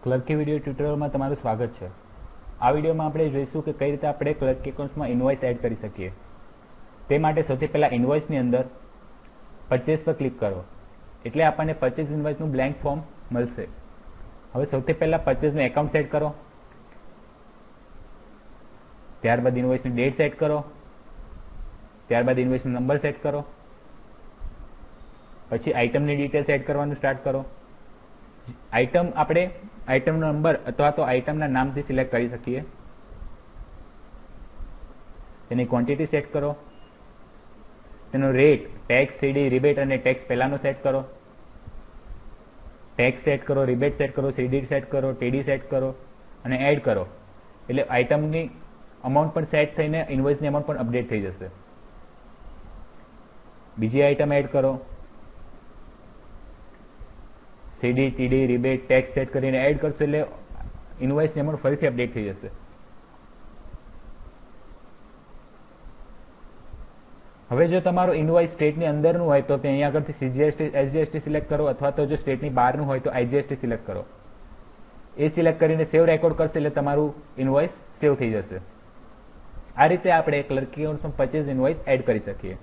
ક્લર્કી video ટ્યુટોરિયલમાં તમારું સ્વાગત છે। આ વિડીયોમાં આપણે જોઈશું કે કઈ રીતે આપણે ક્લર્કી એકાઉન્ટ્સમાં ઇનવોઇસ એડ કરી શકીએ। તે માટે સૌથી પહેલા ઇનવોઇસની અંદર પરચેઝ પર ક્લિક કરો એટલે આપણને પરચેઝ ઇનવોઇસનું બ્લેન્ક ફોર્મ મળશે। હવે સૌથી પહેલા પરચેઝનું એકાઉન્ટ સેટ કરો, ત્યારબાદ ઇનવોઇસની ડેટ સેટ કરો, ત્યારબાદ ઇનવોઇસનો નંબર સેટ કરો, પછી આઇટમની ડિટેલ સેટ કરવાનું સ્ટાર્ટ કરો। આઇટમ આપણે આઇટમનો નંબર અથવા તો આઇટમના નામથી સિલેક્ટ કરી શકીએ। તેની ક્વોન્ટિટી સેટ કરો, તેનો રેટ, ટેક્સ, સીડી, રિબેટ અને ટેક્સ પહેલાનો સેટ કરો, ટેક્સ સેટ કરો, રિબેટ સેટ કરો, સીડી સેટ કરો, ટીડી સેટ કરો અને એડ કરો એટલે આઇટમની અમાઉન્ટ પણ સેટ થઈને ઇનવોઇસની અમાઉન્ટ પણ અપડેટ થઈ જશે। બીજી આઇટમ એડ કરો, સીડી, ટીડી, રિબેટ, ટેક્સ સેટ કરીને એડ કરશો એટલે ઇનવોઇસની અમાઉન્ટ ફરીથી અપડેટ થઈ જશે। હવે જો તમારું ઇનવોઇસ સ્ટેટની અંદરનું હોય તો અહીંયા આગળથી સીજીએસટી, એસજીએસટી સિલેક્ટ કરો અથવા તો જો સ્ટેટની બહારનું હોય તો આઈજીએસટી સિલેક્ટ કરો। એ સિલેક્ટ કરીને સેવ રેકોર્ડ કરશે એટલે તમારું ઇનવોઇસ સેવ થઈ જશે। આ રીતે આપણે ક્લર્કી એકાઉન્ટ્સમાં પરચેઝ ઇનવોઇસ એડ કરી શકીએ।